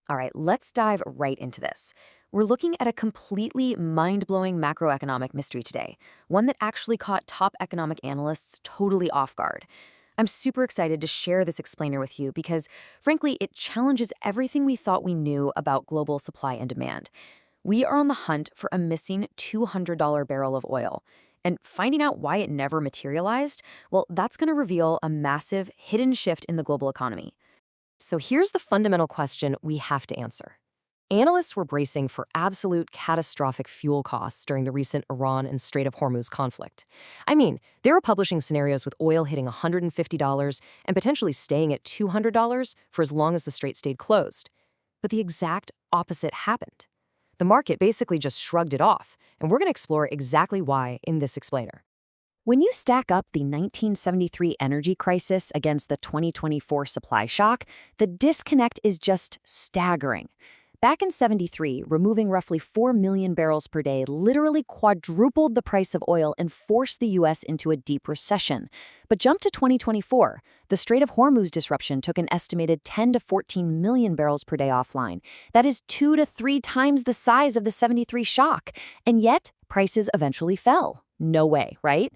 All right, let's dive right into this. We're looking at a completely mind-blowing macroeconomic mystery today, one that actually caught top economic analysts totally off guard. I'm super excited to share this explainer with you because, frankly, it challenges everything we thought we knew about global supply and demand. We are on the hunt for a missing $200 barrel of oil. And finding out why it never materialized, well, that's going to reveal a massive hidden shift in the global economy. So here's the fundamental question we have to answer. Analysts were bracing for absolute catastrophic fuel costs during the recent Iran and Strait of Hormuz conflict. I mean, they were publishing scenarios with oil hitting $150 and potentially staying at $200 for as long as the strait stayed closed. But the exact opposite happened. The market basically just shrugged it off, and we're going to explore exactly why in this explainer. When you stack up the 1973 energy crisis against the 2024 supply shock, the disconnect is just staggering. Back in 73, removing roughly 4 million barrels per day literally quadrupled the price of oil and forced the U.S. into a deep recession. But jump to 2024, the Strait of Hormuz disruption took an estimated 10 to 14 million barrels per day offline. That is 2 to 3 times the size of the 73 shock. And yet, prices eventually fell. No way, right?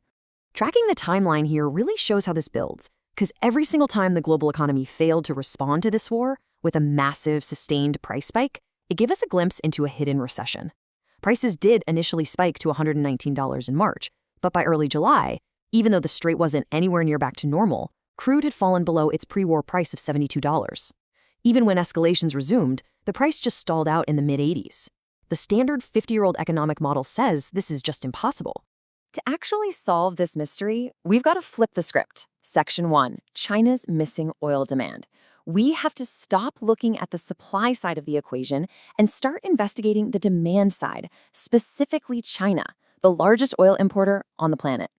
Tracking the timeline here really shows how this builds, because every single time the global economy failed to respond to this war with a massive, sustained price spike, it gave us a glimpse into a hidden recession. Prices did initially spike to $119 in March, but by early July, even though the strait wasn't anywhere near back to normal, crude had fallen below its pre-war price of $72. Even when escalations resumed, the price just stalled out in the mid-80s. The standard 50-year-old economic model says this is just impossible. To actually solve this mystery, we've got to flip the script. Section 1, China's missing oil demand. We have to stop looking at the supply side of the equation and start investigating the demand side, specifically China, the largest oil importer on the planet.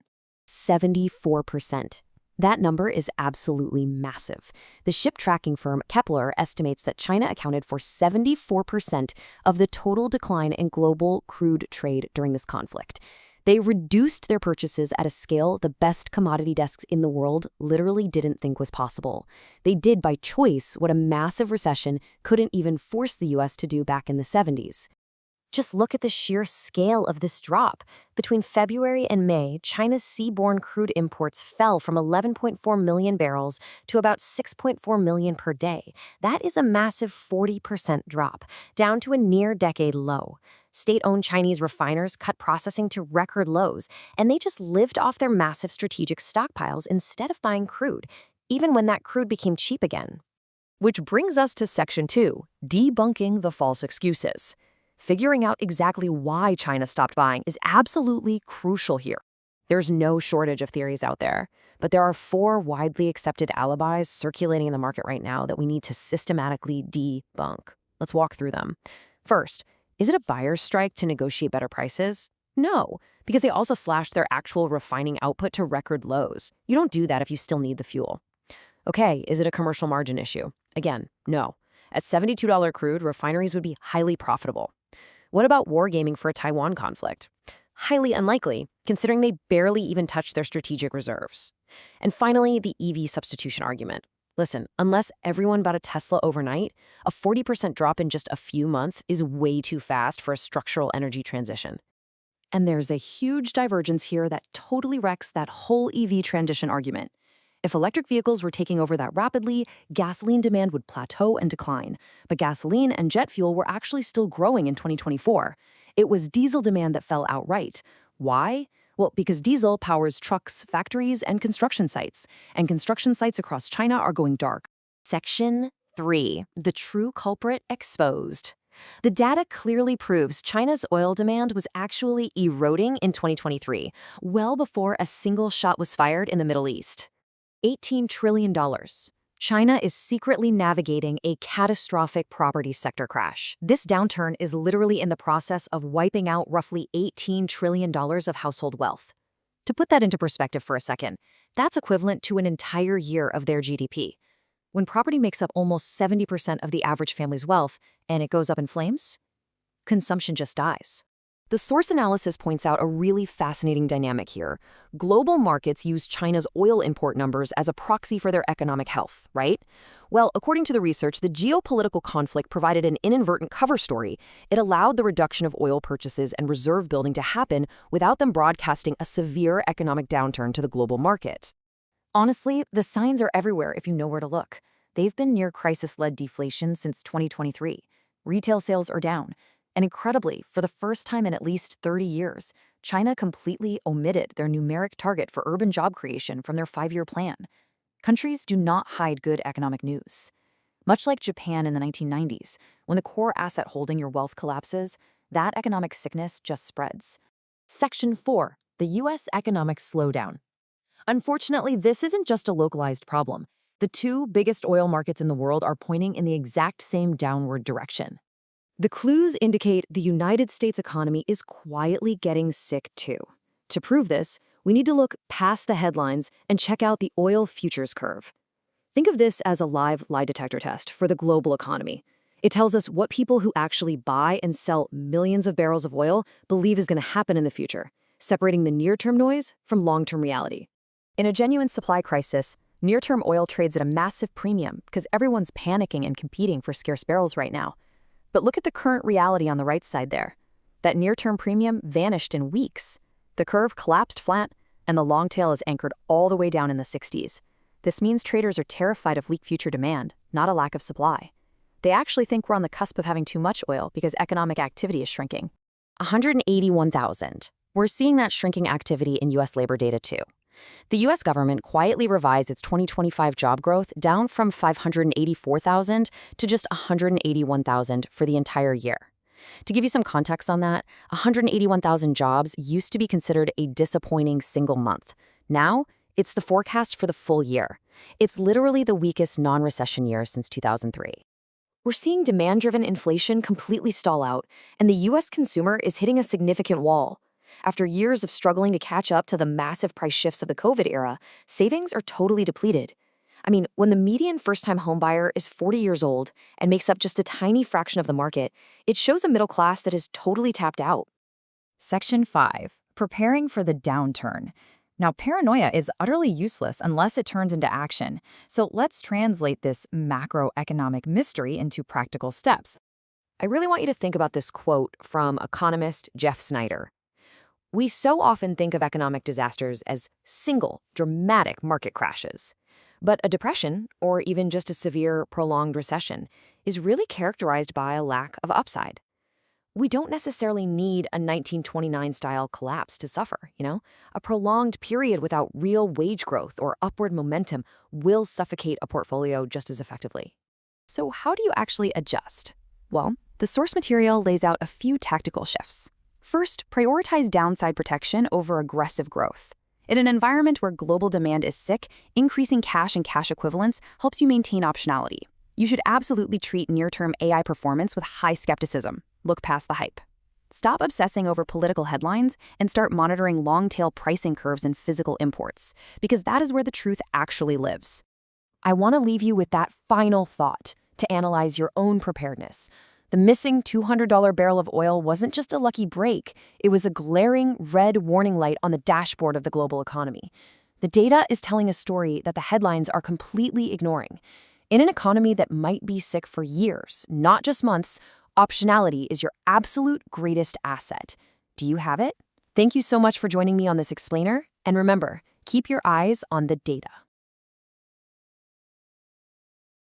74%. That number is absolutely massive. The ship tracking firm Kepler estimates that China accounted for 74% of the total decline in global crude trade during this conflict. They reduced their purchases at a scale the best commodity desks in the world literally didn't think was possible. They did by choice what a massive recession couldn't even force the U.S. to do back in the 70s. Just look at the sheer scale of this drop. Between February and May, China's seaborne crude imports fell from 11.4 million barrels to about 6.4 million per day. That is a massive 40% drop, down to a near-decade low. State-owned Chinese refiners cut processing to record lows, and they just lived off their massive strategic stockpiles instead of buying crude, even when that crude became cheap again. Which brings us to Section 2, debunking the false excuses. Figuring out exactly why China stopped buying is absolutely crucial here. There's no shortage of theories out there, but there are 4 widely accepted alibis circulating in the market right now that we need to systematically debunk. Let's walk through them. First, is it a buyer's strike to negotiate better prices? No, because they also slashed their actual refining output to record lows. You don't do that if you still need the fuel. Okay, is it a commercial margin issue? Again, no. At $72 crude, refineries would be highly profitable. What about wargaming for a Taiwan conflict? Highly unlikely, considering they barely even touched their strategic reserves. And finally, the EV substitution argument. Listen, unless everyone bought a Tesla overnight, a 40% drop in just a few months is way too fast for a structural energy transition. And there's a huge divergence here that totally wrecks that whole EV transition argument. If electric vehicles were taking over that rapidly, gasoline demand would plateau and decline. But gasoline and jet fuel were actually still growing in 2024. It was diesel demand that fell outright. Why? Well, because diesel powers trucks, factories, and construction sites. And construction sites across China are going dark. Section 3. The true culprit exposed. The data clearly proves China's oil demand was actually eroding in 2023, well before a single shot was fired in the Middle East. $18 trillion. China is secretly navigating a catastrophic property sector crash. This downturn is literally in the process of wiping out roughly $18 trillion of household wealth. To put that into perspective for a second, that's equivalent to an entire year of their GDP. When property makes up almost 70% of the average family's wealth and it goes up in flames, consumption just dies. The source analysis points out a really fascinating dynamic here. Global markets use China's oil import numbers as a proxy for their economic health, right? Well, according to the research, the geopolitical conflict provided an inadvertent cover story. It allowed the reduction of oil purchases and reserve building to happen without them broadcasting a severe economic downturn to the global market. Honestly, the signs are everywhere if you know where to look. They've been near crisis-led deflation since 2023. Retail sales are down. And incredibly, for the first time in at least 30 years, China completely omitted their numeric target for urban job creation from their 5-year plan. Countries do not hide good economic news. Much like Japan in the 1990s, when the core asset holding your wealth collapses, that economic sickness just spreads. Section 4. The U.S. economic slowdown. Unfortunately, this isn't just a localized problem. The two biggest oil markets in the world are pointing in the exact same downward direction. The clues indicate the United States economy is quietly getting sick too. To prove this, we need to look past the headlines and check out the oil futures curve. Think of this as a live lie detector test for the global economy. It tells us what people who actually buy and sell millions of barrels of oil believe is going to happen in the future, separating the near-term noise from long-term reality. In a genuine supply crisis, near-term oil trades at a massive premium because everyone's panicking and competing for scarce barrels right now. But look at the current reality on the right side there. That near-term premium vanished in weeks. The curve collapsed flat, and the long tail is anchored all the way down in the 60s. This means traders are terrified of weak future demand, not a lack of supply. They actually think we're on the cusp of having too much oil because economic activity is shrinking. 181,000. We're seeing that shrinking activity in U.S. labor data too. The U.S. government quietly revised its 2025 job growth down from 584,000 to just 181,000 for the entire year. To give you some context on that, 181,000 jobs used to be considered a disappointing single month. Now, it's the forecast for the full year. It's literally the weakest non-recession year since 2003. We're seeing demand-driven inflation completely stall out, and the U.S. consumer is hitting a significant wall. After years of struggling to catch up to the massive price shifts of the COVID era, savings are totally depleted. I mean, when the median first-time homebuyer is 40 years old and makes up just a tiny fraction of the market, it shows a middle class that is totally tapped out. Section 5. Preparing for the downturn. Now, paranoia is utterly useless unless it turns into action. So let's translate this macroeconomic mystery into practical steps. I really want you to think about this quote from economist Jeff Snyder. We so often think of economic disasters as single, dramatic market crashes. But a depression, or even just a severe, prolonged recession, is really characterized by a lack of upside. We don't necessarily need a 1929-style collapse to suffer, A prolonged period without real wage growth or upward momentum will suffocate a portfolio just as effectively. So how do you actually adjust? Well, the source material lays out a few tactical shifts. First, prioritize downside protection over aggressive growth. In an environment where global demand is sick, increasing cash and cash equivalents helps you maintain optionality. You should absolutely treat near-term AI performance with high skepticism. Look past the hype. Stop obsessing over political headlines and start monitoring long-tail pricing curves and physical imports, because that is where the truth actually lives. I want to leave you with that final thought to analyze your own preparedness. The missing $200 barrel of oil wasn't just a lucky break. It was a glaring red warning light on the dashboard of the global economy. The data is telling a story that the headlines are completely ignoring. In an economy that might be sick for years, not just months, optionality is your absolute greatest asset. Do you have it? Thank you so much for joining me on this explainer. And remember, keep your eyes on the data.